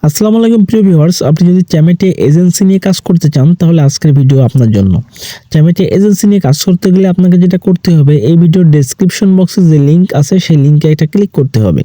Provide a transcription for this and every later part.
আসসালামু আলাইকুম প্রিয় ভিউয়ার্স, আপনি যদি চ্যামেটে এজেন্সি নিয়ে কাজ করতে চান তাহলে আজকের ভিডিও আপনার জন্য। চ্যামেটে এজেন্সি নিয়ে কাজ করতে গেলে আপনাকে যেটা করতে হবে, এই ভিডিওর ডেসক্রিপশন বক্সে যে লিঙ্ক আছে সেই লিঙ্কে একটা ক্লিক করতে হবে।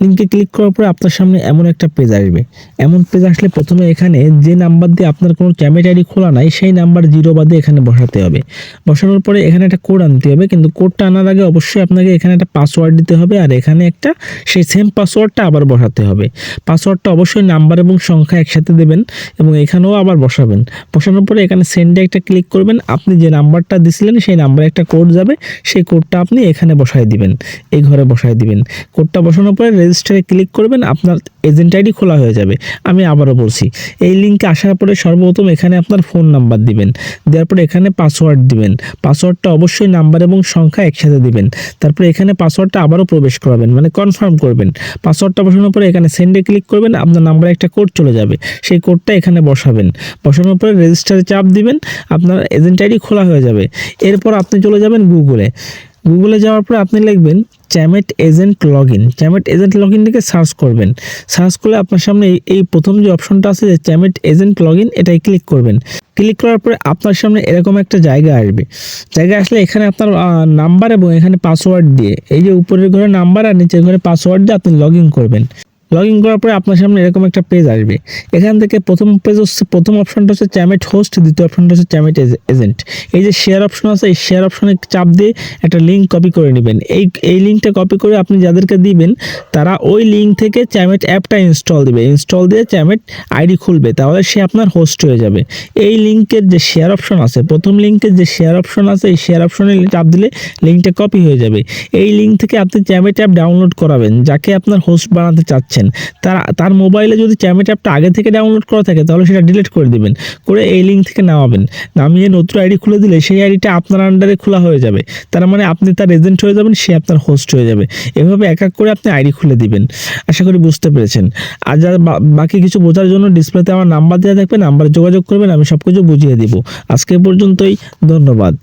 লিঙ্কে ক্লিক করার পরে আপনার সামনে এমন একটা পেজ আসবে। এমন পেজ আসলে প্রথমে এখানে যে নাম্বার দিয়ে আপনার কোনো চ্যামেট আইডি খোলা নাই সেই নাম্বার 0 বাদে এখানে বসাতে হবে। বসানোর পরে এখানে একটা কোড আনতে হবে, কিন্তু কোডটা আনার আগে অবশ্যই আপনাকে এখানে একটা পাসওয়ার্ড দিতে হবে, আর এখানে একটা সেই সেম পাসওয়ার্ডটা আবার বসাতে হবে। পাসওয়ার্ডটা অবশ্যই নাম্বার এবং সংখ্যা একসাথে দেবেন এবং এখানেও আবার বসাবেন। বসানোর পরে এখানে সেন্ডে একটা ক্লিক করবেন। আপনি যে নাম্বারটা দিছিলেন সেই নাম্বারে একটা কোড যাবে, সেই কোডটা আপনি এখানে বসায় দিবেন, এই ঘরে বসায় দিবেন। কোডটা বসানোর পরে রেজিস্টারে ক্লিক করবেন, আপনার এজেন্ট আইডি খোলা হয়ে যাবে। আমি আবারও বলছি, এই লিঙ্কে আসার পরে সর্বপ্রথম এখানে আপনার ফোন নাম্বার দিবেন, দেওয়ার পরে এখানে পাসওয়ার্ড দিবেন। পাসওয়ার্ডটা অবশ্যই নাম্বার এবং সংখ্যা একসাথে দিবেন। তারপরে এখানে পাসওয়ার্ডটা আবারও প্রবেশ করাবেন, মানে কনফার্ম করবেন। পাসওয়ার্ডটা বসানোর পরে এখানে সেন্ডে ক্লিক করবেন, আপনার নাম্বারে একটা কোড চলে যাবে, সেই কোডটা এখানে বসাবেন। বসানোর পরে রেজিস্টারে চাপ দিবেন, আপনার এজেন্ট আইডি খোলা হয়ে যাবে। এরপর আপনি চলে যাবেন গুগলে। গুগলে যাওয়ার পরে আপনি লিখবেন Chamet agent log in. Chamet agent log in লিখে সার্চ করবেন। সার্চ করলে আপনার সামনে এই প্রথম যে অপশনটা আছে যে চ্যামেট এজেন্ট লগ ইন, এটাই ক্লিক করবেন। ক্লিক করার পরে আপনার সামনে এরকম একটা জায়গা আসবে। জায়গা আসলে এখানে আপনার নাম্বার এবং এখানে পাসওয়ার্ড দিয়ে, এই যে উপরের ঘরে নাম্বার আর নিচের ঘরে পাসওয়ার্ড দিয়ে আপনি লগ ইন করবেন। লগ ইন করার পরে আপনার সামনে এরকম একটা পেজ আসবে। এখান থেকে প্রথম পেজ হচ্ছে, প্রথম অপশনটা হচ্ছে চ্যামেট হোস্ট, দ্বিতীয় অপশনটা হচ্ছে চ্যামেট এজেন্ট। এই যে শেয়ার অপশন আছে, এই শেয়ার অপশনে চাপ দিয়ে একটা লিঙ্ক কপি করে নেবেন। এই লিঙ্কটা কপি করে আপনি যাদেরকে দিবেন তারা ওই লিঙ্ক থেকে চ্যামেট অ্যাপটা ইনস্টল দিবে। ইনস্টল দিয়ে চ্যামেট আইডি খুলবে, তাহলে সে আপনার হোস্ট হয়ে যাবে। এই লিঙ্কের যে শেয়ার অপশন আছে, প্রথম লিঙ্কের যে শেয়ার অপশন আছে, এই শেয়ার অপশনে চাপ দিলে লিঙ্কটা কপি হয়ে যাবে। এই লিঙ্ক থেকে আপনি চ্যামেট অ্যাপ ডাউনলোড করাবেন, যাকে আপনার হোস্ট বানাতে চাচ্ছেন। তার মোবাইলে যদি চ্যামেট অ্যাপটা আগে থেকে ডাউনলোড করা থাকে তাহলে সেটা ডিলিট করে দিবেন, করে এই লিঙ্ক থেকে নামাবেন। নামিয়ে নতুন আইডি খুলে দিলে সেই আইডিটা আপনার আন্ডারে খোলা হয়ে যাবে। তার মানে আপনি তার এজেন্ট হয়ে যাবেন, সে আপনার হোস্ট হয়ে যাবে। এভাবে এক এক করে আপনি আইডি খুলে দিবেন। আশা করি বুঝতে পেরেছেন। আর যারা বাকি কিছু বোঝার জন্য ডিসপ্লেতে আমার নাম্বার দেওয়া থাকবে, নাম্বারে যোগাযোগ করবেন, আমি সব কিছু বুঝিয়ে দিব। আজকে পর্যন্তই, ধন্যবাদ।